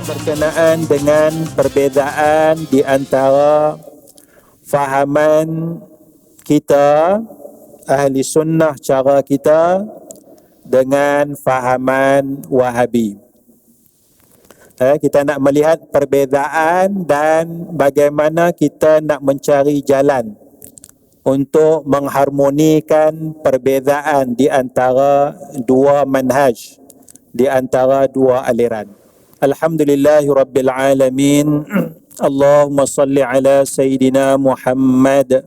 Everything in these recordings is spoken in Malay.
berkenaan dengan perbezaan di antara fahaman kita ahli sunnah cara kita dengan fahaman Wahabi. Kita nak melihat perbezaan dan bagaimana kita nak mencari jalan untuk mengharmonikan perbezaan di antara dua manhaj, di antara dua aliran. Alhamdulillahirabbil alamin. Allahumma salli ala sayyidina Muhammad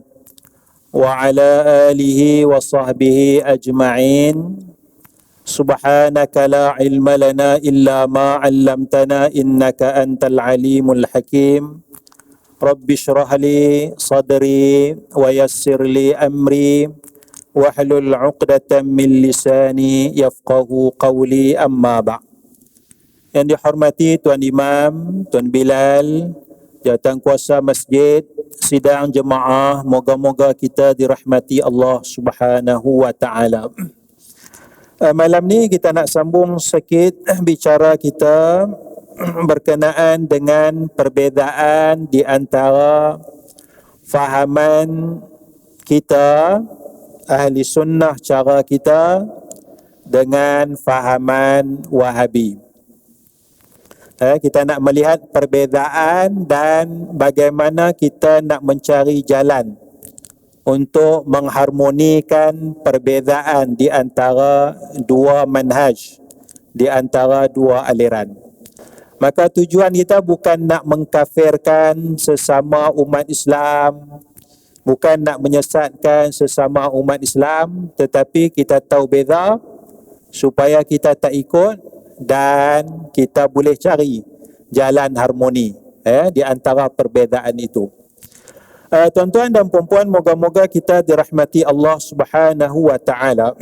wa ala alihi wa sahbihi ajma'in. Subhanaka la ilma lana illa ma 'allamtana innaka antal alimul hakim. Rabbi shrah li sadri wa yassir li amri wahlul 'uqdatam min lisani yafqahu qawli, amma ba'. Yang dihormati Tuan Imam, Tuan Bilal, Jawatankuasa Masjid, sidang jemaah, moga-moga kita dirahmati Allah Subhanahu wa taala. Malam ni kita nak sambung sikit bicara kita berkenaan dengan perbezaan di antara fahaman kita ahli sunnah cara kita dengan fahaman Wahabi. Kita nak melihat perbezaan dan bagaimana kita nak mencari jalan untuk mengharmonikan perbezaan di antara dua manhaj, di antara dua aliran. Maka tujuan kita bukan nak mengkafirkan sesama umat Islam, bukan nak menyesatkan sesama umat Islam, tetapi kita tahu beza supaya kita tak ikut dan kita boleh cari jalan harmoni di antara perbezaan itu. Tuan-tuan dan puan-puan, moga-moga kita dirahmati Allah Subhanahu wa taala.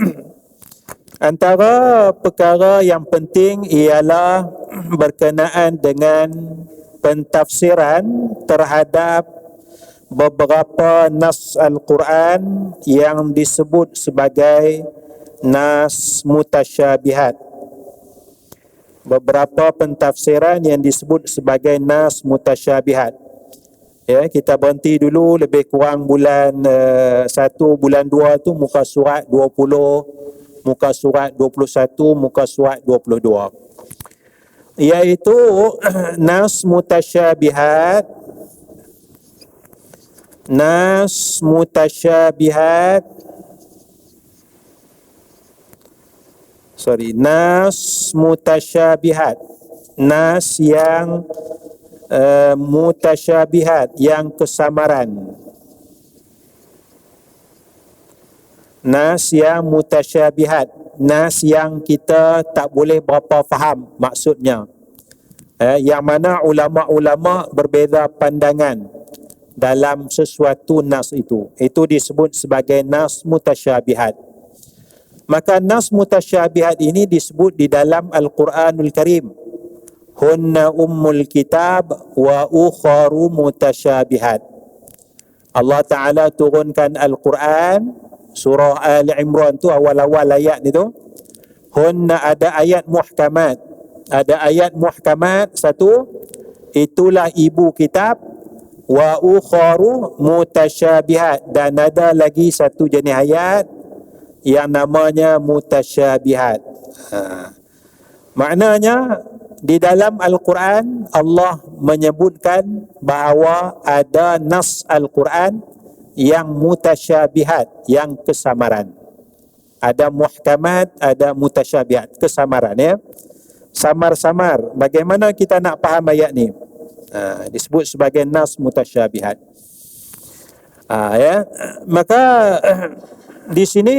Antara perkara yang penting ialah berkenaan dengan pentafsiran terhadap beberapa nas Al-Quran yang disebut sebagai nas mutasyabihat. Beberapa pentafsiran yang disebut sebagai nas mutasyabihat. Kita berhenti dulu lebih kurang bulan 1, bulan 2 tu muka surat 20, muka surat 21, muka surat 22. Iaitu nas mutasyabihat. Nas mutasyabihat. Nas mutasyabihat. Nas yang mutasyabihat, yang kesamaran. Nas yang mutasyabihat, nas yang kita tak boleh berapa faham maksudnya. Yang mana ulama-ulama berbeza pandangan dalam sesuatu nas itu. Itu disebut sebagai nas mutasyabihat. Maka nas mutasyabihat ini disebut di dalam Al-Quranul Karim. Hunna ummul kitab wa ukharu mutasyabihat. Allah Ta'ala turunkan Al-Quran, surah Ali Imran tu awal-awal ayat ni tu. Hunna ada ayat muhkamat. Ada ayat muhkamat satu, itulah ibu kitab. Wa ukharu mutasyabihat. Dan ada lagi satu jenis ayat yang namanya mutasyabihat. Maknanya di dalam Al-Quran Allah menyebutkan bahawa ada nas Al-Quran yang mutasyabihat, yang kesamaran. Ada muhkamat, ada mutasyabihat, kesamaran samar-samar. Bagaimana kita nak faham ayat ni? Disebut sebagai nas mutasyabihat. Maka di sini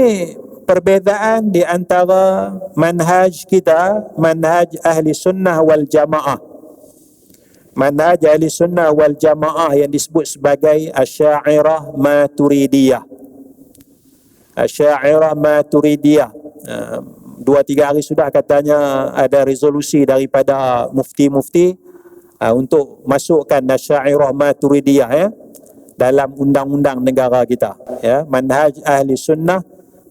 perbezaan di antara manhaj kita, manhaj ahli sunnah wal jamaah. Manhaj ahli sunnah wal jamaah yang disebut sebagai Asy'ariyah Maturidiyah. Asy'ariyah Maturidiyah. 2-3 hari sudah katanya ada resolusi daripada mufti-mufti untuk masukkan Asy'ariyah Maturidiyah dalam undang-undang negara kita. Manhaj ahli sunnah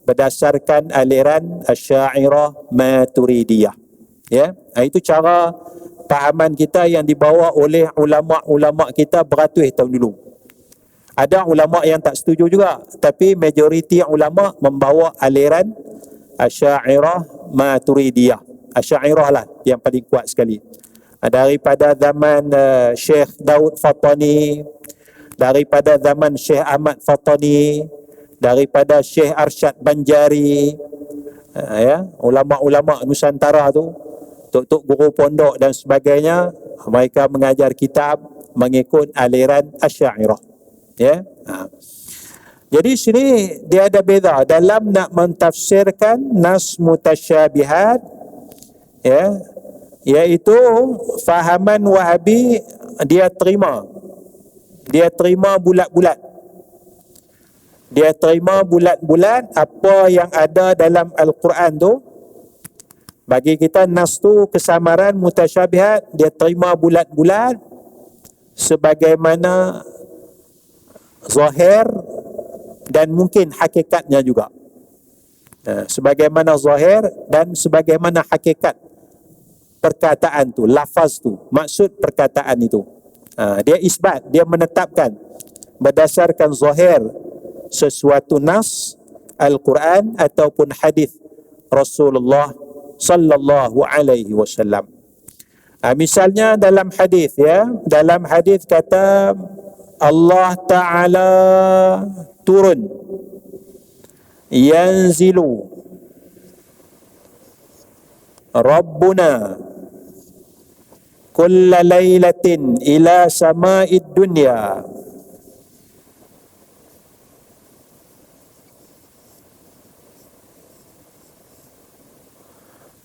berdasarkan aliran Asy'ariyah Maturidiyah. Itu cara fahaman kita yang dibawa oleh ulama-ulama kita beratus tahun dulu. Ada ulama yang tak setuju juga, tapi majoriti ulama membawa aliran Asy'ariyah Maturidiyah. Asy'ariyah lah yang paling kuat sekali. Daripada zaman Syekh Daud Fatani, daripada zaman Syekh Ahmad Fatani, daripada Syekh Arsyad Banjari, ya, ulama-ulama Nusantara tu, tok-tok guru pondok dan sebagainya, mereka mengajar kitab mengikut aliran Asy'ariyah. Ya. Jadi sini dia ada beza dalam nak mentafsirkan nas mutasyabihat, ya, iaitu fahaman Wahabi dia terima bulat-bulat. Dia terima bulat-bulat apa yang ada dalam Al-Quran tu. Bagi kita nas tu kesamaran mutasyabihat, dia terima bulat-bulat sebagaimana zahir dan mungkin hakikatnya juga. Sebagaimana zahir dan sebagaimana hakikat perkataan tu, lafaz tu, maksud perkataan itu. Dia isbat, dia menetapkan berdasarkan zahir sesuatu nas Al-Quran ataupun hadis Rasulullah sallallahu alaihi wasallam. Misalnya dalam hadis, ya, dalam hadis kata Allah Ta'ala turun, yanzilu Rabbuna kulla laylatin ila sama'id dunya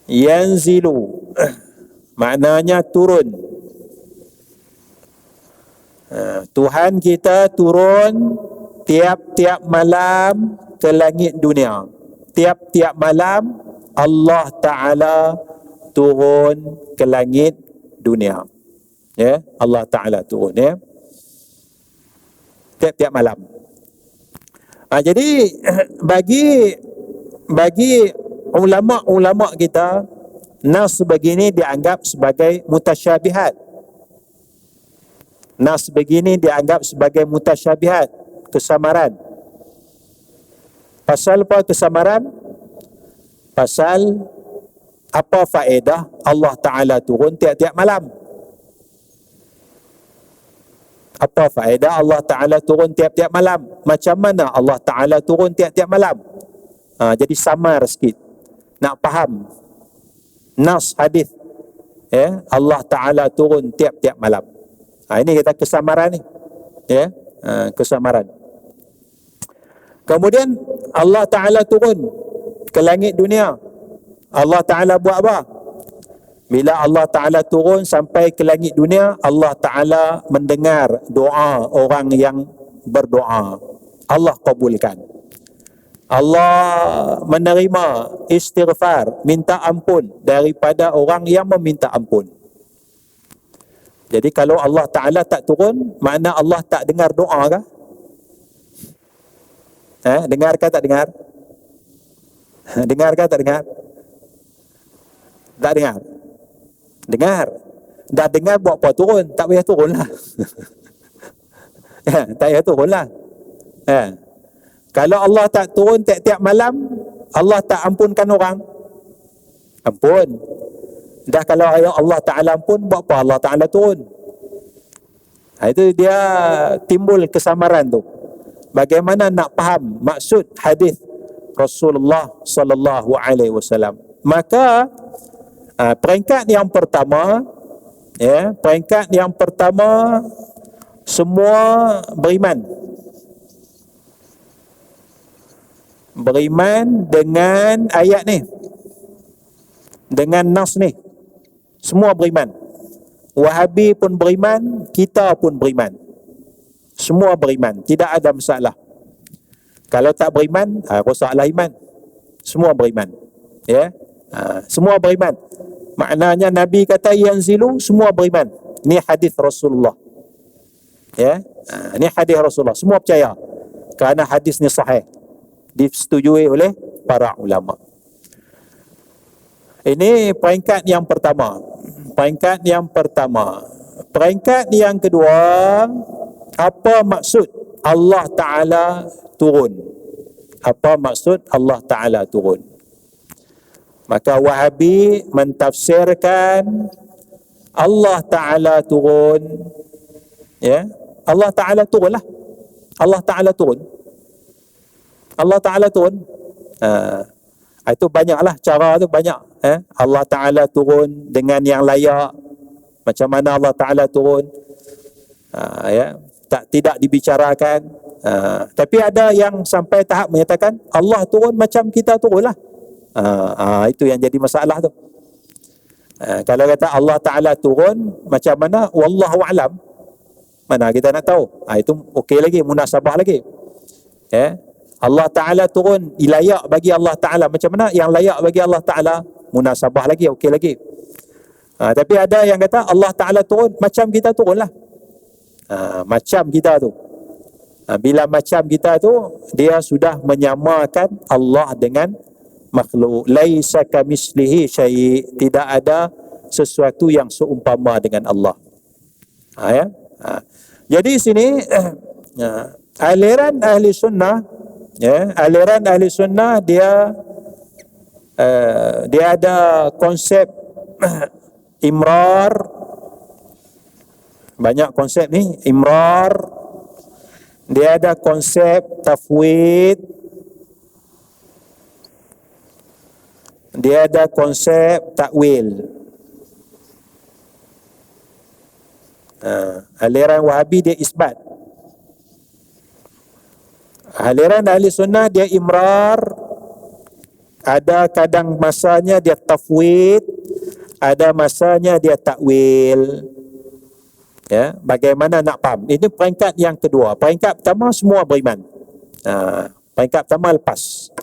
yanzilu maknanya turun. Tuhan kita turun tiap-tiap malam ke langit dunia. Tiap-tiap malam Allah Ta'ala turun ke langit dunia. Ya, Allah Ta'ala turun, ya, tiap-tiap malam. Jadi bagi ulama-ulama kita, nas begini dianggap sebagai mutasyabihat. Nas begini dianggap sebagai mutasyabihat, kesamaran. Pasal apa kesamaran? Pasal apa faedah Allah Ta'ala turun tiap-tiap malam? Apa faedah Allah Ta'ala turun tiap-tiap malam? Macam mana Allah Ta'ala turun tiap-tiap malam? Jadi samar sikit, nak faham nas hadis, ya, Allah Ta'ala turun tiap-tiap malam. Ini kita kesamaran ni, ya, kesamaran. Kemudian Allah Ta'ala turun ke langit dunia. Allah Ta'ala buat apa? Bila Allah Ta'ala turun sampai ke langit dunia, Allah Ta'ala mendengar doa orang yang berdoa. Allah kabulkan. Allah menerima istighfar, minta ampun daripada orang yang meminta ampun. Jadi kalau Allah Ta'ala tak turun, makna Allah tak dengar doa kah? Dengar kah tak dengar? Dengar kah tak dengar? Tak dengar. Dengar. Dah dengar buat apa turun? Tak payah turun lah. Tak payah turun lah. Kalau Allah tak turun tiap-tiap malam, Allah tak ampunkan orang? Ampun. Dah kalau Allah Ta'ala ampun, buat apa Allah Ta'ala turun? Itu dia timbul kesamaran tu. Bagaimana nak faham maksud hadis Rasulullah sallallahu alaihi wasallam? Maka peringkat yang pertama, ya, peringkat yang pertama, semua beriman. Beriman dengan ayat ni, dengan nas ni. Semua beriman. Wahabi pun beriman, kita pun beriman. Semua beriman, tidak ada masalah. Kalau tak beriman, rosaklah iman. Semua beriman, ya. Semua beriman. Maknanya Nabi kata yanzilu, semua beriman. Ni hadis Rasulullah, ya. Ni hadis Rasulullah, semua percaya kerana hadis ni sahih, disetujui oleh para ulama. Ini peringkat yang pertama. peringkat yang pertama. Peringkat yang kedua, apa maksud Allah Ta'ala turun? Apa maksud Allah Ta'ala turun? Maka Wahabi mentafsirkan Allah Ta'ala turun, ya, Allah Ta'ala turunlah. Allah Ta'ala turun. Allah Ta'ala turun. Itu banyaklah cara tu, banyak. Allah Ta'ala turun dengan yang layak. Macam mana Allah Ta'ala turun? Ya, tidak dibicarakan. Tapi ada yang sampai tahap menyatakan Allah turun macam kita turunlah. Itu yang jadi masalah tu. Kalau kata Allah Ta'ala turun macam mana, wallahu a'lam, mana kita nak tahu. Itu okey lagi, munasabah lagi. Allah Ta'ala turun layak bagi Allah Ta'ala macam mana, yang layak bagi Allah Ta'ala, munasabah lagi, okey lagi. Tapi ada yang kata Allah Ta'ala turun macam kita turunlah. Macam kita tu, bila macam kita tu, dia sudah menyamakan Allah dengan makhluk. Laisa kamislihi syai', tidak ada sesuatu yang seumpama dengan Allah. Jadi sini aliran ahli sunnah, aliran ahli sunnah dia ada konsep imrar. Banyak konsep ni, imrar. Dia ada konsep tafwid. Dia ada konsep takwil. Aliran Wahabi dia isbat. Aliran ahli sunnah dia imrar. Ada kadang masanya dia tafwid, ada masanya dia takwil. Ya, bagaimana nak faham? Ini peringkat yang kedua. Peringkat pertama semua beriman. Peringkat pertama lepas.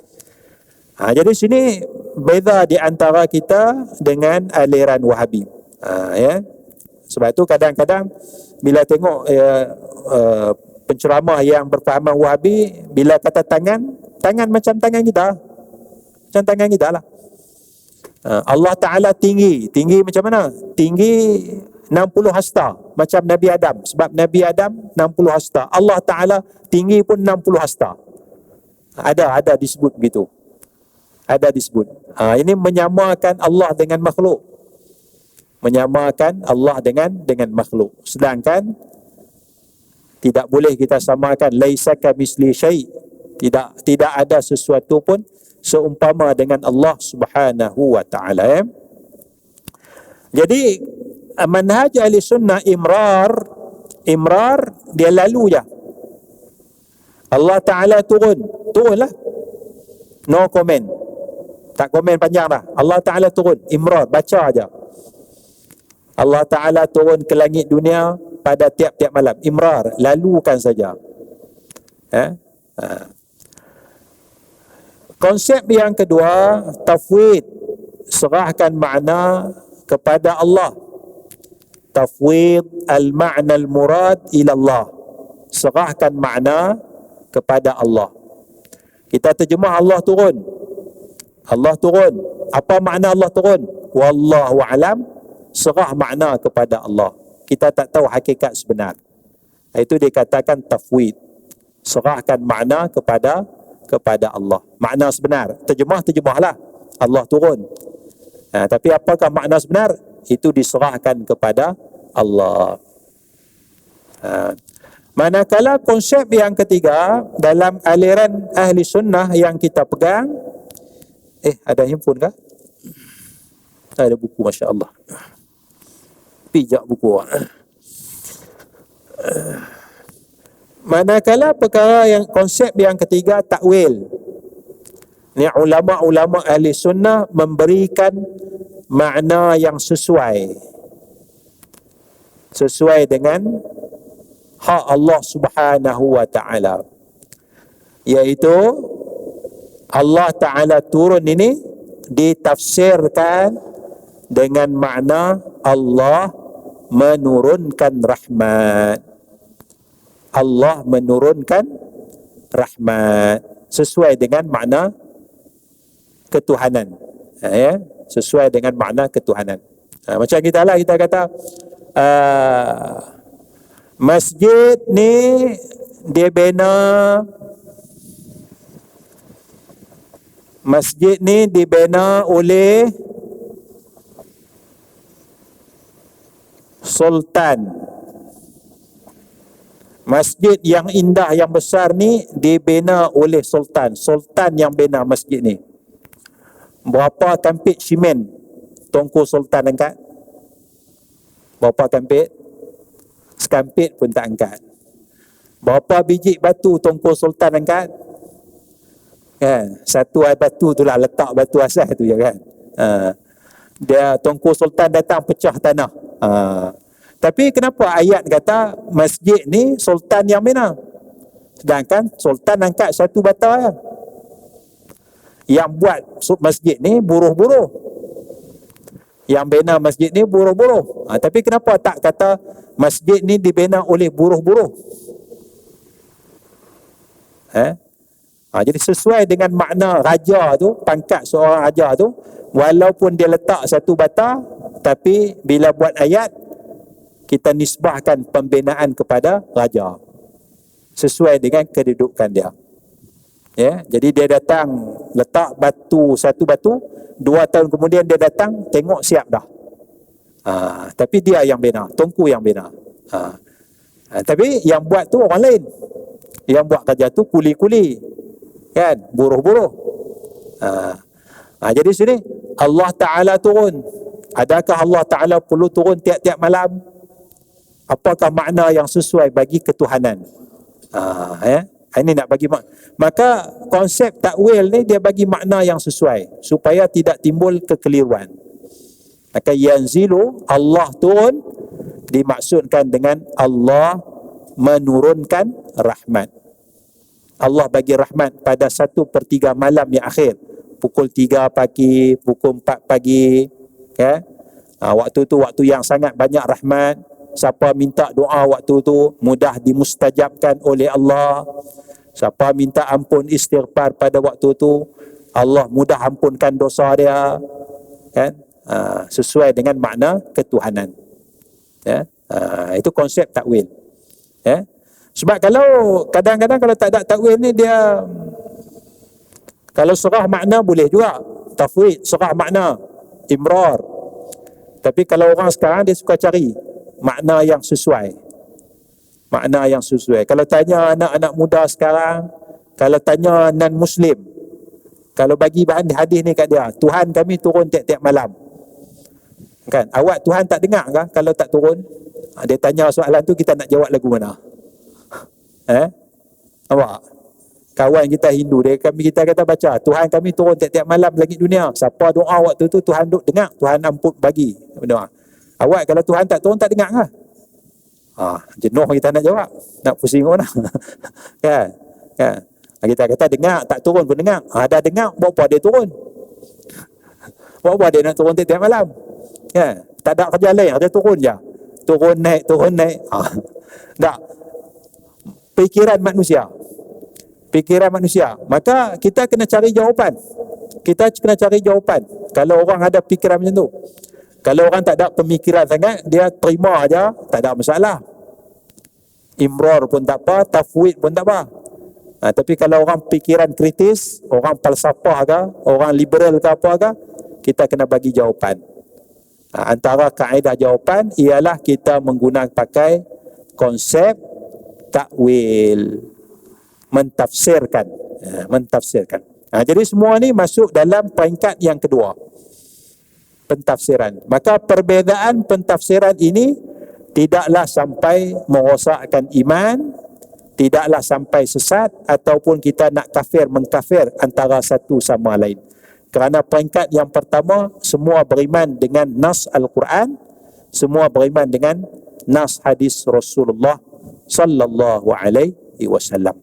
Jadi sini beza di antara kita dengan aliran Wahabi. Ya. Sebab itu kadang-kadang bila tengok penceramah yang berfahaman Wahabi, bila kata tangan macam tangan kita. Macam tangan kita lah. Allah Ta'ala tinggi macam mana? Tinggi 60 hasta macam Nabi Adam. Sebab Nabi Adam 60 hasta. Allah Ta'ala tinggi pun 60 hasta. Ada disebut begitu. Ada disebut. Ini menyamakan Allah dengan makhluk. Menyamakan Allah dengan makhluk. Sedangkan tidak boleh kita samakan laisa kamisli syai'. Tidak ada sesuatu pun seumpama dengan Allah Subhanahu wa ta'ala. Jadi manhaj ahli sunnah imrar dia lalu je. Allah Ta'ala turunlah, no comment, tak komen panjang dah. Allah Ta'ala turun, imrar, baca aja. Allah Ta'ala turun ke langit dunia pada tiap-tiap malam, imrar, lalukan saja. Konsep yang kedua, tafwid, serahkan makna kepada Allah. Tafwid al-ma'na al-murad ila Allah, serahkan makna kepada Allah. Kita terjemah Allah turun. Allah turun. Apa makna Allah turun? Wallahu a'lam, serah makna kepada Allah. Kita tak tahu hakikat sebenar. Itu dikatakan tafwid. Serahkan makna kepada Allah. Makna sebenar. Terjemahlah. Allah turun. Tapi apakah makna sebenar? Itu diserahkan kepada Allah. Manakala konsep yang ketiga dalam aliran ahli sunnah yang kita pegang, ada handphone kah? Ada buku, Masya Allah. Pijak buku. Manakala perkara yang konsep yang ketiga, takwil. Ni ulama-ulama ahli sunnah memberikan makna yang sesuai dengan hak Allah Subhanahu wa ta'ala, iaitu Allah Ta'ala turun ini ditafsirkan dengan makna Allah menurunkan rahmat. Allah menurunkan rahmat sesuai dengan makna ketuhanan. Sesuai dengan makna ketuhanan. Macam kita lah, kita kata masjid ni dia bina, masjid ni dibina oleh sultan. Masjid yang indah, yang besar ni dibina oleh sultan. Sultan yang bina masjid ni. Berapa kampit simen Tungku Sultan angkat? Berapa kampit? Sekampit pun tak angkat. Berapa biji batu Tungku Sultan angkat? Kan? Satu batu tu lah, letak batu asas tu je kan. Dia Tungku Sultan datang pecah tanah. Tapi kenapa ayat kata masjid ni sultan yang bina, sedangkan sultan angkat satu bata je? Yang buat masjid ni buruh-buruh, yang bina masjid ni buruh-buruh. Tapi kenapa tak kata masjid ni dibina oleh buruh-buruh? Jadi sesuai dengan makna raja tu, pangkat seorang raja tu, walaupun dia letak satu bata, tapi bila buat ayat kita nisbahkan pembinaan kepada raja sesuai dengan kedudukan dia. Ya, jadi dia datang letak batu, satu batu, 2 tahun kemudian dia datang tengok siap dah. Tapi dia yang bina, Tungku yang bina. Tapi yang buat tu orang lain. Yang buat kerja tu kuli-kuli, kan, buruh-buruh. Jadi sini Allah Ta'ala turun. Adakah Allah Ta'ala perlu turun tiap-tiap malam? Apakah makna yang sesuai bagi ketuhanan? Ini nak bagi maka konsep takwil ni dia bagi makna yang sesuai supaya tidak timbul kekeliruan. Maka yanzilu, Allah turun, dimaksudkan dengan Allah menurunkan rahmat. Allah bagi rahmat pada 1/3 malam yang akhir, pukul 3 pagi, pukul 4 pagi, ya. Waktu tu waktu yang sangat banyak rahmat. Siapa minta doa waktu tu mudah dimustajabkan oleh Allah. Siapa minta ampun istighfar pada waktu tu, Allah mudah ampunkan dosa dia, kan? Sesuai dengan makna ketuhanan. Ya, itu konsep takwil. Ya. Sebab kalau kadang-kadang kalau tak ada takwil ni, dia kalau serah makna boleh juga tafwid, serah makna, imrar. Tapi kalau orang sekarang dia suka cari makna yang sesuai. Makna yang sesuai. Kalau tanya anak-anak muda sekarang, kalau tanya non-Muslim, kalau bagi bahan hadis ni kat dia, Tuhan kami turun tiap-tiap malam, kan? Awak Tuhan tak dengar ke kalau tak turun? Dia tanya soalan tu, kita nak jawab lagu mana? Awak kawan kita Hindu, kita kata baca Tuhan kami turun tiap-tiap malam langit dunia. Siapa doa waktu tu Tuhan duk dengar, Tuhan ampun bagi doa. Awak kalau Tuhan tak turun tak dengar ke? Jenuh kita nak jawab, nak pusing orang. Kan? Kita kata dengar, tak turun pun dengar. Dah dengar, buat apa dia turun? Buat apa dia nak turun tiap-tiap malam? Kan? Tak ada kerja lain, dia turun je. Turun naik. Tak. Pikiran manusia. Maka kita kena cari jawapan. Kalau orang ada pikiran macam tu. Kalau orang tak ada pemikiran sangat, dia terima aja, tak ada masalah. Imrar pun tak apa, tafwid pun tak apa. Tapi kalau orang pikiran kritis, orang falsafah ke, orang liberal ke apa ke, kita kena bagi jawapan. Antara kaedah jawapan ialah kita menggunakan pakai konsep takwil, mentafsirkan. Jadi semua ni masuk dalam peringkat yang kedua, pentafsiran. Maka perbezaan pentafsiran ini tidaklah sampai merosakkan iman, tidaklah sampai sesat ataupun kita nak mengkafir antara satu sama lain. Kerana peringkat yang pertama, semua beriman dengan nas Al-Quran, semua beriman dengan nas hadis Rasulullah sallallahu alaihi wasallam.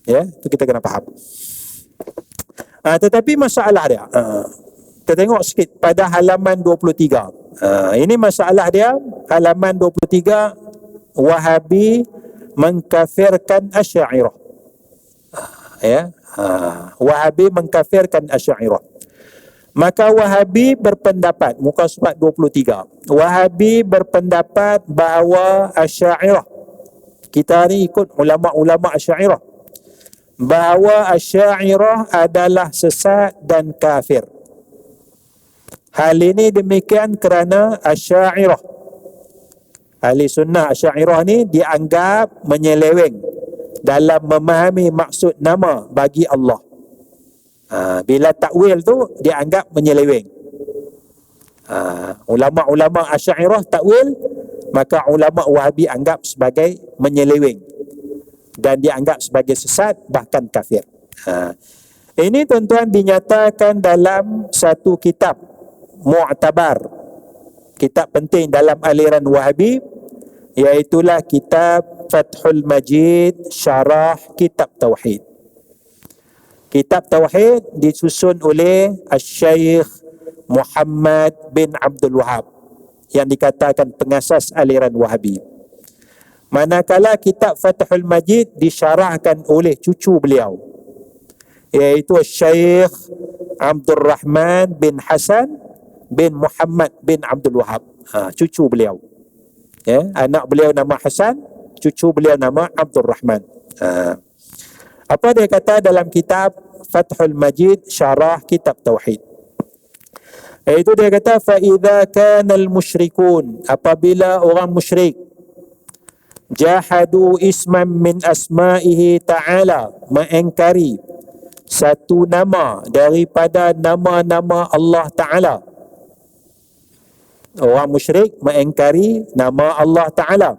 Ya, itu kita kena faham. Tetapi masalah dia, kita tengok sikit pada halaman 23. Ini masalah dia, halaman 23, Wahabi mengkafirkan Asy'ariyah. Wahabi mengkafirkan Asy'ariyah. Maka Wahabi berpendapat, muka surat 23, Wahabi berpendapat bahawa Asy'ariyah, kita ni ikut ulama-ulama Asy'ariyah, bahawa Asy'ariyah adalah sesat dan kafir. Hal ini demikian kerana Asy'ariyah, ahli sunnah Asy'ariyah ni dianggap menyeleweng dalam memahami maksud nama bagi Allah. Bila takwil tu dianggap menyeleweng. Ulama-ulama Asy'ariyah takwil, maka ulama Wahabi anggap sebagai menyeleweng dan dianggap sebagai sesat, bahkan kafir. Ini tuan-tuan dinyatakan dalam satu kitab mu'tabar, kitab penting dalam aliran Wahabi, iaitulah kitab Fathul Majid Syarah Kitab Tauhid. Kitab Tauhid disusun oleh Al-Syeikh Muhammad bin Abdul Wahab, yang dikatakan pengasas aliran Wahabi. Manakala kitab Fathul Majid disyarahkan oleh cucu beliau, iaitu Al-Syeikh Abdul Rahman bin Hasan bin Muhammad bin Abdul Wahab, cucu beliau. Anak beliau nama Hasan, cucu beliau nama Abdul Rahman. Apa dia kata dalam kitab Fathul Majid Syarah Kitab Tauhid? Itu dia kata, فَإِذَا كَانَ الْمُشْرِكُونَ, apabila orang musyrik jahadu isman min asma'ihi ta'ala, mengingkari satu nama daripada nama-nama Allah Ta'ala. Orang musyrik mengingkari nama Allah Ta'ala.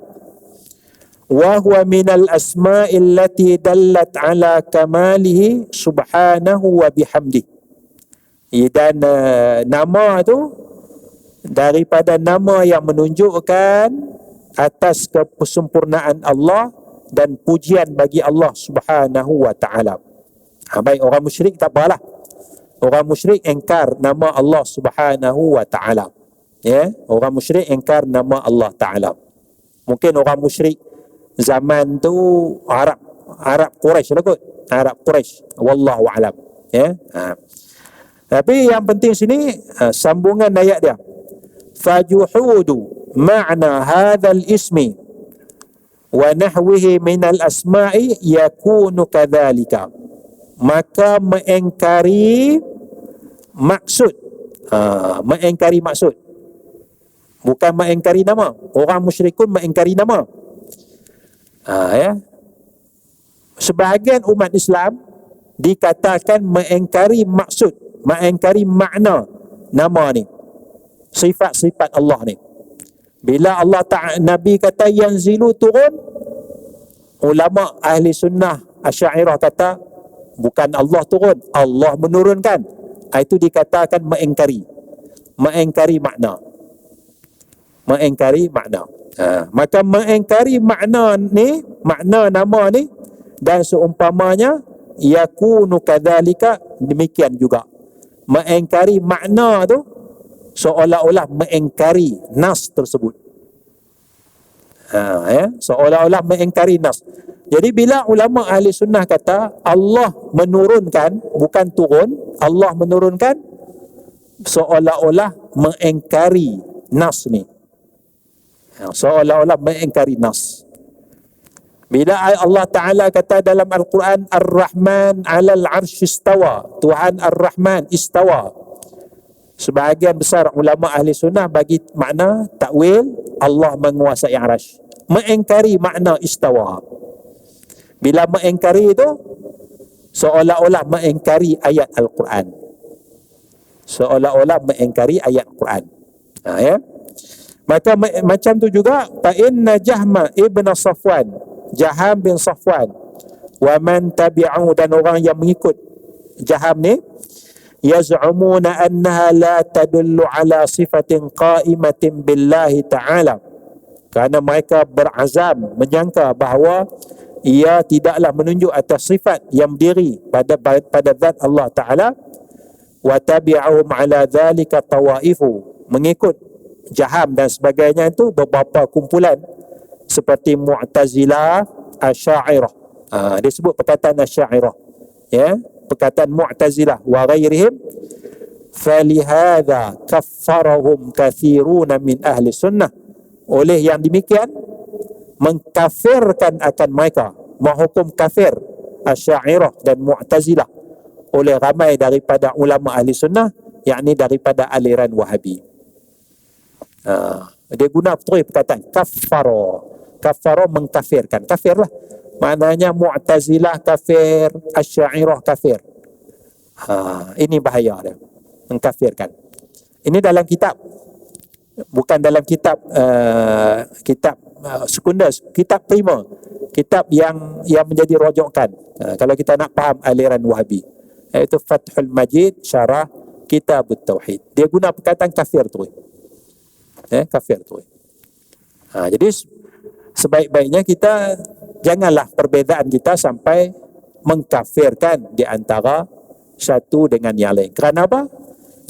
Wa huwa minal asma'il lati dallat ala kamalihi subhanahu wa bihamdi. Dan nama tu daripada nama yang menunjukkan atas kesempurnaan Allah dan pujian bagi Allah Subhanahu wa ta'ala. Baik, orang musyrik tak apalah. Orang musyrik engkar nama Allah Subhanahu wa ta'ala. Orang musyrik engkar nama Allah Ta'ala. Mungkin orang musyrik zaman tu Arab Quraisy lah kot. Arab Quraisy, wallahu alam. Tapi yang penting sini sambungan ayat dia. Fajuhudu ma'na hadzal ismi wa nahwihi minal asma'i yakunu kadzalika. Maka mengingkari maksud, mengingkari maksud, bukan mengingkari nama. Orang musyrikun mengingkari nama. Sebahagian umat Islam dikatakan mengingkari maksud, mengingkari makna nama ni, sifat-sifat Allah ni. Bila Allah Ta'ala, Nabi kata yanzilu turun, ulama ahli sunnah Asy'ariyah kata bukan Allah turun, Allah menurunkan. Itu dikatakan mengingkari, mengingkari makna, mengingkari makna. Maka mengingkari makna ni, makna nama ni dan seumpamanya, yakunu kadzalika, demikian juga mengingkari makna tu seolah-olah mengingkari nas tersebut. Seolah-olah mengingkari nas. Jadi bila ulama ahli sunnah kata Allah menurunkan, bukan turun, Allah menurunkan, seolah-olah mengingkari nas ni, seolah-olah mengingkari nas. Bila Allah Ta'ala kata dalam Al-Quran, Ar-Rahman 'alal 'arsy istawa, Tuhan Ar-Rahman istawa, sebahagian besar ulama ahli sunnah bagi makna takwil Allah menguasai arasy, mengingkari makna istawa. Bila mengingkari itu seolah-olah mengingkari ayat Al-Quran, seolah-olah mengingkari ayat Al-Quran. Maka macam tu juga fa inna Jahma ibn Safwan, Jaham bin Safwan, wa man tabi'ahu, dan orang yang mengikut Jaham ni, yaz'umuna annaha la tadullu ala sifatin qa'imatin billahi ta'ala. Kerana mereka berazam, menyangka bahawa ia tidaklah menunjuk atas sifat yang berdiri pada zat Allah Ta'ala. Wa tabi'ahum ala dhalika tawaifu, mengikut Jaham dan sebagainya itu beberapa kumpulan seperti Mu'tazilah, Asy'ariyah. Dia sebut perkataan Asy'ariyah, perkataan Mu'tazilah wa ghairihim, falihadza kaffarahum katsiruna min ahli sunnah. Oleh yang demikian mengkafirkan akan mereka, menghukum kafir Asy'ariyah dan Mu'tazilah oleh ramai daripada ulama ahli sunnah, yakni daripada aliran Wahabi. Dia guna betul perkataan kaffara. Kaffara mengkafirkan. Kafirlah. Maknanya Mu'tazilah kafir, Asy'ariyah kafir. Ini bahaya dia. Mengkafirkan. Ini dalam kitab. Bukan dalam kitab kitab sekunder, kitab prima. Kitab yang menjadi rujukan. Kalau kita nak faham aliran Wahabi. Iaitu Fathul Majid Syarah Kitabut Tauhid. Dia guna perkataan kafir tu. Kafir tu. Jadi sebaik-baiknya kita janganlah perbezaan kita sampai mengkafirkan di antara satu dengan yang lain. Kerana apa?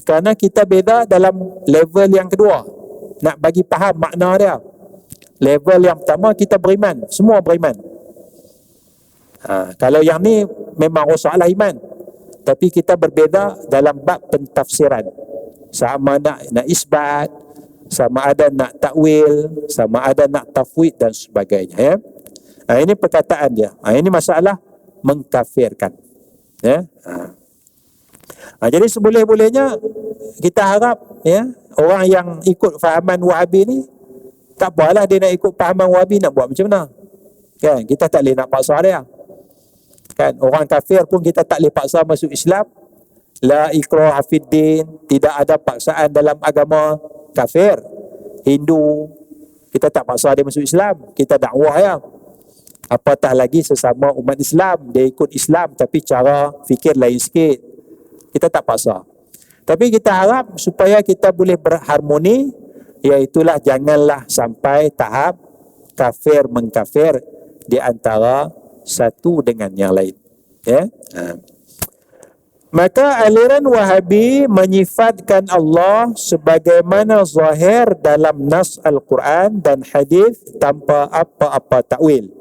Kerana kita beza dalam level yang kedua. Nak bagi faham makna dia. Level yang pertama kita beriman, semua beriman. Kalau yang ni memang rosaklah iman. Tapi kita berbeza dalam bab pentafsiran. Sama nak isbat, sama ada nak takwil, sama ada nak tafwid dan sebagainya, ya. Ini perkataan dia. Ini masalah mengkafirkan, ya. Jadi seboleh-bolehnya kita harap, ya, orang yang ikut fahaman Wahabi ni tak apalah dia nak ikut fahaman Wahabi, nak buat macam mana, kan? Kita tak boleh nak paksa dia, kan? Orang kafir pun kita tak boleh paksa masuk Islam. La ikraha fid din, tidak ada paksaan dalam agama. Kafir Hindu kita tak paksa dia masuk Islam, kita dakwah ya. Apatah lagi sesama umat Islam, dia ikut Islam tapi cara fikir lain sikit, kita tak paksa. Tapi kita harap supaya kita boleh berharmoni, iaitulah janganlah sampai tahap kafir mengkafir di antara satu dengan yang lain, ya. Maka aliran Wahabi menyifatkan Allah sebagaimana zahir dalam nas Al-Quran dan hadis tanpa apa-apa takwil.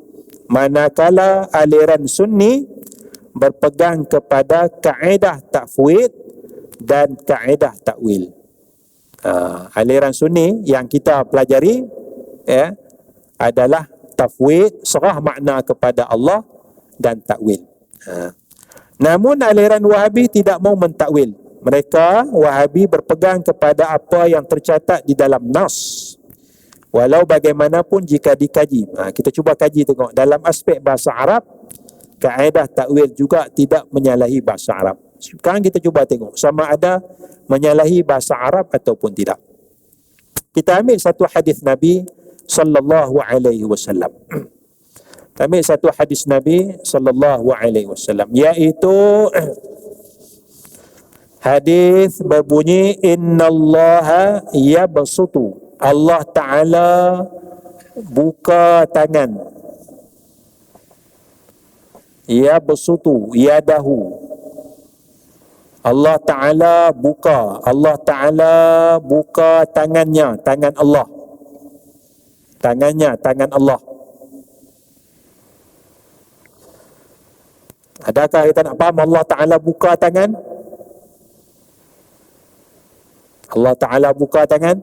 Manakala aliran Sunni berpegang kepada kaedah tafwid dan kaedah takwil. Aliran Sunni yang kita pelajari, ya, adalah tafwid, serah makna kepada Allah, dan takwil. Namun aliran Wahabi tidak mau mentakwil. Mereka Wahabi berpegang kepada apa yang tercatat di dalam nas. Walau bagaimanapun jika dikaji. Kita cuba kaji tengok. Dalam aspek bahasa Arab, kaedah takwil juga tidak menyalahi bahasa Arab. Sekarang kita cuba tengok sama ada menyalahi bahasa Arab ataupun tidak. Kita ambil satu hadis Nabi sallallahu alaihi wasallam. Ambil satu hadis Nabi sallallahu alaihi wasallam, iaitu hadis berbunyi innallaha yabsutu, Allah Ta'ala buka tangan, yabsutu yadahu, Allah Ta'ala buka, Allah Ta'ala buka tangannya, tangan Allah, tangannya, tangan Allah. Adakah kita nak faham Allah Ta'ala buka tangan? Allah Ta'ala buka tangan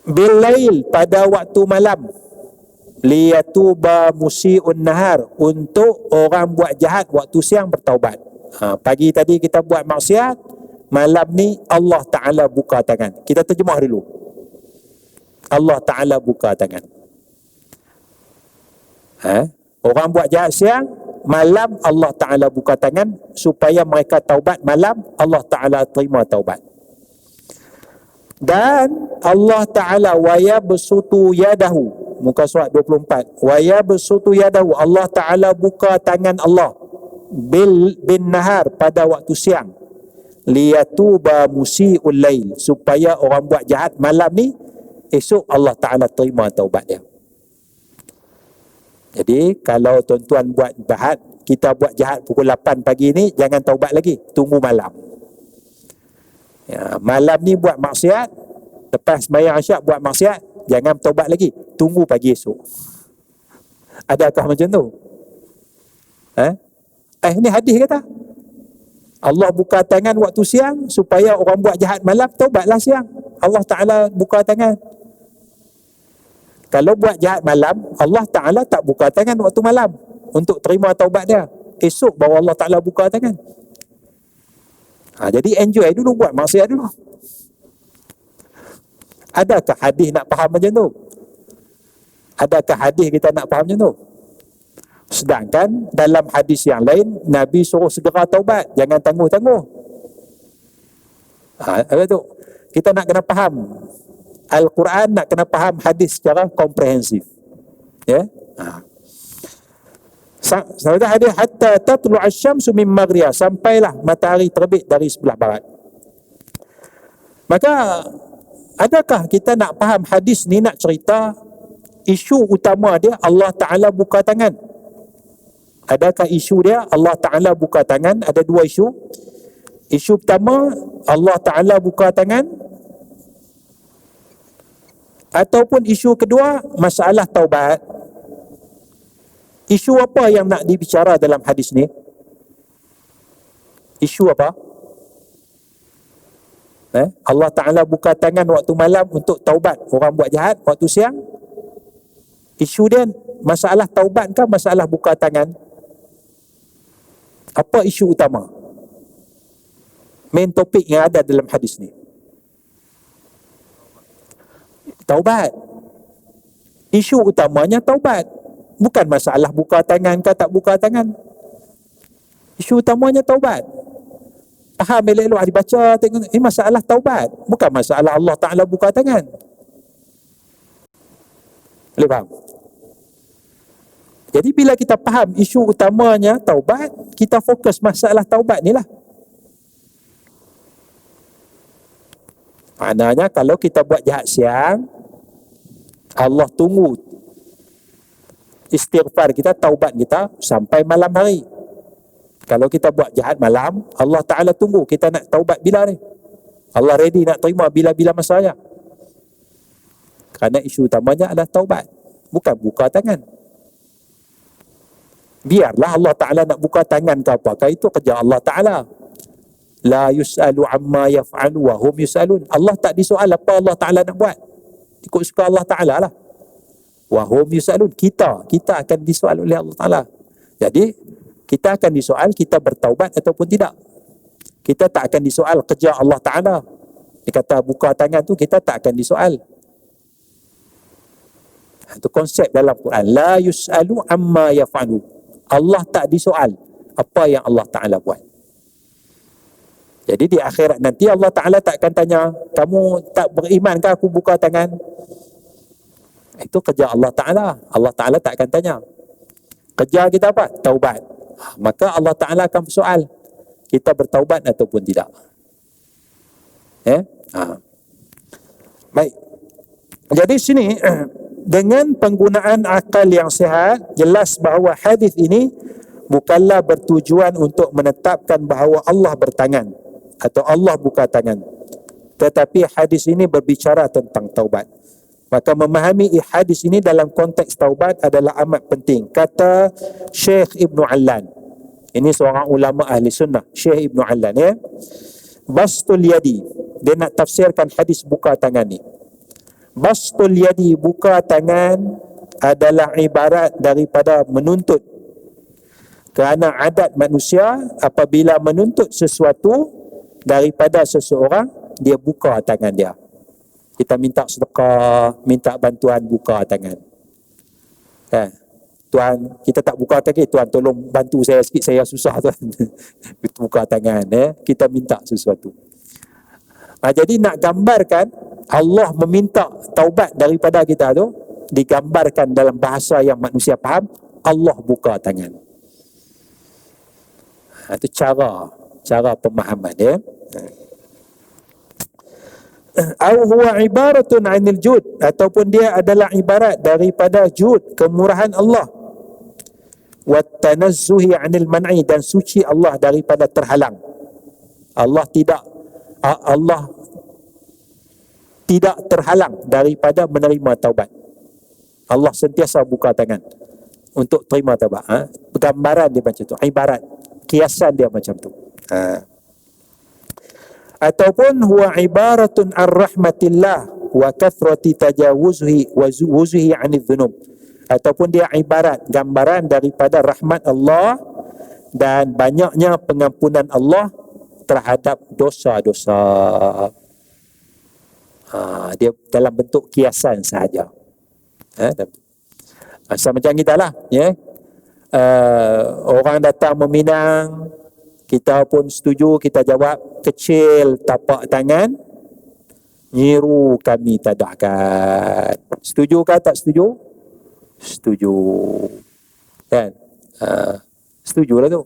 Bilail, pada waktu malam, liyatuba musi'un nahar, untuk orang buat jahat waktu siang bertaubat. Pagi tadi kita buat maksiat, malam ni Allah Ta'ala buka tangan. Kita terjemah dulu. Allah Ta'ala buka tangan. Orang buat jahat siang, malam Allah Ta'ala buka tangan supaya mereka taubat. Malam Allah Ta'ala terima taubat. Dan Allah Ta'ala waya bersutu yadahu, muka surat 24, waya bersutu yadahu, Allah Ta'ala buka tangan Allah bin nahar, pada waktu siang, liyatuba musi'ul lail, supaya orang buat jahat malam ni, esok Allah Ta'ala terima taubat dia. Jadi kalau tuan-tuan buat jahat, kita buat jahat pukul 8 pagi ni, jangan taubat lagi, tunggu malam. Malam ni buat maksiat, lepas sembahyang isyak buat maksiat, jangan taubat lagi, tunggu pagi esok. Adakah macam tu? Ini hadis kata. Allah buka tangan waktu siang supaya orang buat jahat malam taubatlah siang. Allah Ta'ala buka tangan. Kalau buat jahat malam, Allah Ta'ala tak buka tangan waktu malam untuk terima taubat dia. Esok baru Allah Ta'ala buka tangan. Jadi enjoy dulu, buat maksiat dulu. Adakah hadis nak faham macam tu? Adakah hadis kita nak faham macam tu? Sedangkan dalam hadis yang lain, Nabi suruh segera taubat, jangan tangguh-tangguh. Apa tu? Kita nak kena faham Al-Quran, nak kena faham hadis secara komprehensif. Ya. Sampai hadis hatta tatlu asy-syamsu min maghribiha, sampailah matahari terbit dari sebelah barat. Maka adakah kita nak faham hadis ni nak cerita isu utama dia Allah Ta'ala buka tangan? Adakah isu dia Allah Ta'ala buka tangan? Ada dua isu. Isu pertama, Allah Ta'ala buka tangan, ataupun isu kedua, masalah taubat. Isu apa yang nak dibicara dalam hadis ni? Isu apa? Allah Ta'ala buka tangan waktu malam untuk taubat orang buat jahat waktu siang. Isu dia masalah taubat ke masalah buka tangan? Apa isu utama? Main topik yang ada dalam hadis ni. Taubat. Isu utamanya taubat. Bukan masalah buka tangan ke tak buka tangan. Isu utamanya taubat. Faham elok-elok, dibaca tengok, ini masalah taubat, bukan masalah Allah Ta'ala buka tangan. Boleh faham? Jadi bila kita faham isu utamanya taubat, kita fokus masalah taubat ni lah. Maknanya kalau kita buat jahat siang, Allah tunggu istighfar kita, taubat kita sampai malam hari. Kalau kita buat jahat malam, Allah Ta'ala tunggu kita nak taubat bila ni. Allah ready nak terima bila-bila masanya. Kerana isu utamanya adalah taubat, bukan buka tangan. Biarlah Allah Ta'ala nak buka tangan ke apakah, itu kerja Allah Ta'ala. La yus'alu amma yaf'alu wa hum yus'alun. Allah tak disoal apa Allah Ta'ala nak buat. Ikut suka Allah Ta'ala lah. Wa hum yus'alun. Kita akan disoal oleh Allah Ta'ala. Jadi kita akan disoal kita bertaubat ataupun tidak. Kita tak akan disoal kerja Allah Ta'ala. Dia kata buka tangan tu, kita tak akan disoal. Itu konsep dalam Quran. La yus'alu amma yaf'alu. Allah tak disoal apa yang Allah Ta'ala buat. Jadi di akhirat nanti Allah Ta'ala tak akan tanya, kamu tak beriman ke aku buka tangan? Itu kerja Allah Ta'ala. Allah Ta'ala tak akan tanya. Kerja kita apa? Taubat. Maka Allah Ta'ala akan bersoal, kita bertaubat ataupun tidak. Baik. Jadi sini dengan penggunaan akal yang sihat, jelas bahawa hadis ini bukanlah bertujuan untuk menetapkan bahawa Allah bertangan atau Allah buka tangan. Tetapi hadis ini berbicara tentang taubat. Maka memahami hadis ini dalam konteks taubat adalah amat penting. Kata Syekh Ibn Allan, ini seorang ulama ahli sunnah, Syekh Ibn Allan, ya. Bastul yadi, dia nak tafsirkan hadis buka tangan ni. Bastul yadi, buka tangan adalah ibarat daripada menuntut. Kerana adat manusia apabila menuntut sesuatu daripada seseorang, dia buka tangan dia. Kita minta sedekah, minta bantuan, buka tangan. Tuan, kita tak buka tangan, Tuan tolong bantu saya sikit, saya susah Tuan. Buka tangan, kita minta sesuatu. Jadi nak gambarkan Allah meminta taubat daripada kita tu, digambarkan dalam bahasa yang manusia faham, Allah buka tangan. Itu cara pemahaman, ya. Au huwa ibaratun 'anil jud, ataupun dia adalah ibarat daripada jud, kemurahan Allah. Wa tanazzuhi 'anil man'i, dan suci Allah daripada terhalang. Allah tidak terhalang daripada menerima taubat. Allah sentiasa buka tangan untuk terima taubat. Gambaran dia macam tu, ibarat, kiasan dia macam tu. ataupun huwa ibaratun ar-rahmatillah wa kathrati tajawuzihi wa wuzuhi 'anil dhunub, ataupun dia ibarat gambaran daripada rahmat Allah dan banyaknya pengampunan Allah terhadap dosa-dosa. Dia dalam bentuk kiasan sahaja. Macam kita lah, ya. Orang datang meminang, kita pun setuju, kita jawab kecil tapak tangan, nyiru kami tadahkan. Setuju ke tak setuju? Setuju, kan? Setujulah tu.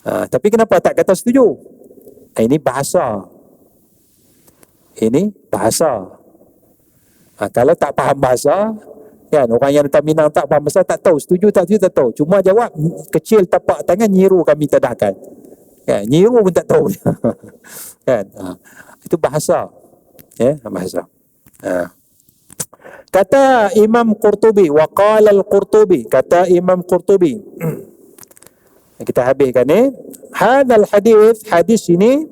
Tapi kenapa tak kata setuju? Ini bahasa. Ini bahasa. Kalau tak faham bahasa, kan, orang yang datang minang tak faham bahasa, tak tahu setuju tak setuju, tak tahu. Cuma jawab kecil tapak tangan, nyiru kami tadahkan. Kan, nyiru pun tak tahu. Kan? Itu bahasa. Ya, bahasa. Kata Imam Qurtubi, wa qala al-Qurtubi, kata Imam Qurtubi. Kita habiskan ni. Hadzal hadis ini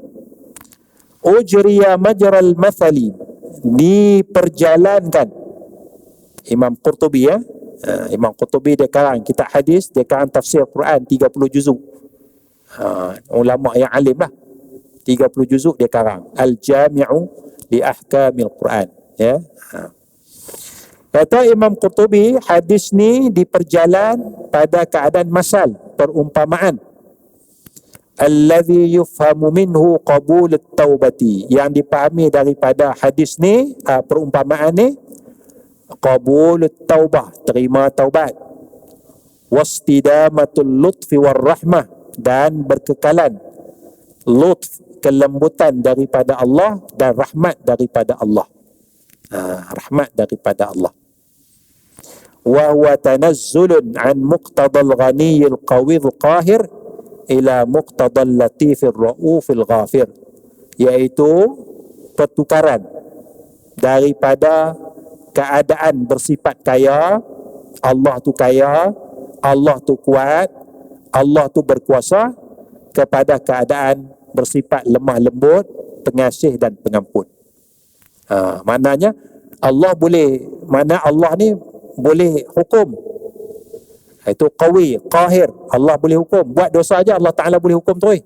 ujriya majral mathali, diperjalankan. Imam Qurtubi, ya. Imam Qurtubi dia karang kitab hadis, dia karang tafsir Quran 30 juzuk. Ulama yang alim lah. 30 juzuk dia karang. Al-Jami'u li Ahkamil Quran, ya. Kata Imam Qurtubi, hadis ni diperjalan pada keadaan masal, perumpamaan. Allazi yufhamu minhu qabul at-taubati, yang dipahami daripada hadis ni, perumpamaan ni, qabul at-taubah, terima taubat, wastidamatul lutfi war rahmah, dan berkekalan lutf, kelembutan daripada Allah, dan rahmat daripada Allah. Rahmat daripada Allah. Wa huwa tanazzulun an muqtadal ghaniyil qawidh qahir ila muqtadal latifir raufil ghafir, iaitu pertukaran daripada keadaan bersifat kaya, Allah tu kaya, Allah tu kuat, Allah tu berkuasa, kepada keadaan bersifat lemah lembut, pengasih dan pengampun. Maknanya Allah boleh, mana Allah ni boleh hukum. Itu qawi, qahir, Allah boleh hukum. Buat dosa aja Allah Ta'ala boleh hukum terus.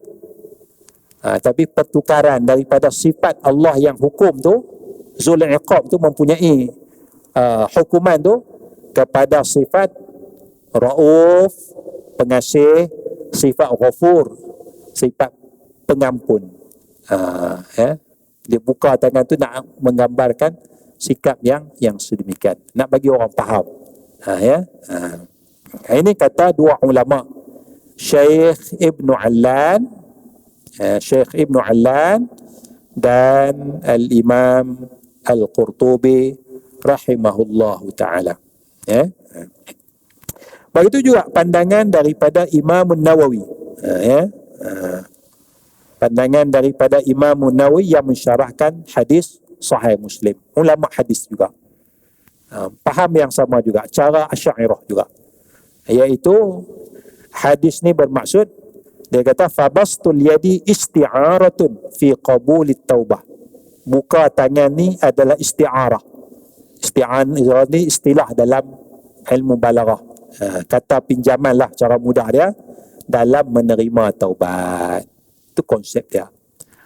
Tapi pertukaran daripada sifat Allah yang hukum tu, zul iqab tu, mempunyai hukuman tu, kepada sifat rauf, pengasih, sifat ghafur, sifat pengampun. Dia buka tangan tu nak menggambarkan sikap yang sedemikian, nak bagi orang faham. Ini kata dua ulama, Syekh Ibn Allan, Syekh Ibn Allan dan Al-Imam Al-Qurtubi rahimahullahu ta'ala. Begitu juga pandangan daripada Imam Nawawi. Pandangan daripada Imam Nawawi yang mensyarahkan hadis Sahih Muslim. Ulama hadis juga faham yang sama juga, cara Asy'ariyah juga, iaitu hadis ni bermaksud, dia kata fabastul yadi isti'aratun fi qabulit taubah. Buka tangan ni adalah isti'arah. Isti'arah ni istilah dalam ilmu balaghah. Kata pinjaman lah cara mudah dia, dalam menerima taubat. Itu konsep dia.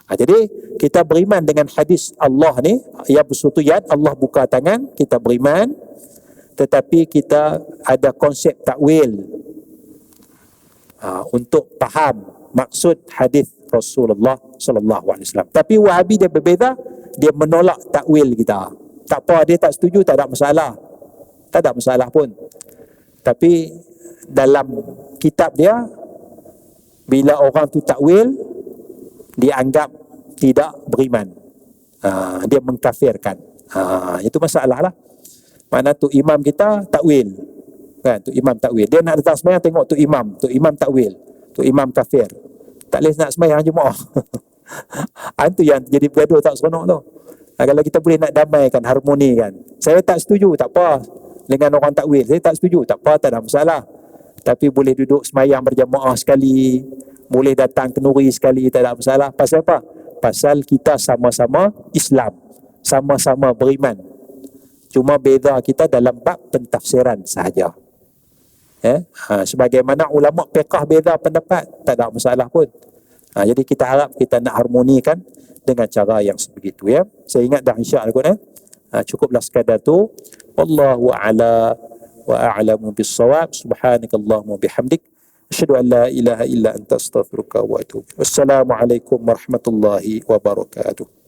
Jadi kita beriman dengan hadis Allah ni, ya besutu yad, Allah buka tangan, kita beriman. Tetapi kita ada konsep takwil untuk faham maksud hadis Rasulullah sallallahu alaihi wasallam. Tapi Wahabi dia berbeza, dia menolak takwil kita. Tak apa, dia tak setuju, tak ada masalah. Tak ada masalah pun. Tapi dalam kitab dia, bila orang tu takwil, dianggap tidak beriman. Dia mengkafirkan. Itu masalah lah. Mana tu imam kita takwil, kan? Tu imam takwil. Dia nak datang sembahyang, tengok tu imam takwil. Tu imam kafir. Tak boleh nak sembahyang jemaah. Itu yang jadi bergaduh tak seronok tu. Kalau kita boleh nak damaikan, harmonikan. Saya tak setuju, tak apa dengan orang takwil. Saya tak setuju, tak apa, tak ada masalah. Tapi boleh duduk sembahyang berjemaah sekali, boleh datang kenduri sekali, tak ada masalah. Pasal apa? pasal kita sama-sama Islam, sama-sama beriman. Cuma beza kita dalam bab pentafsiran sahaja. Sebagaimana ulama fiqh beza pendapat, tak ada masalah pun. Jadi kita harap kita nak harmonikan dengan cara yang sebegitu, ya. Saya ingat dah insya-Allah kot, cukuplah sekadar tu. Wallahu a'la wa a'lamu bis-shawab. Subhanakallahumma bihamdik, asyhadu an la ilaha illa anta astaghfiruka wa atubu. Wassalamualaikum warahmatullahi wabarakatuh.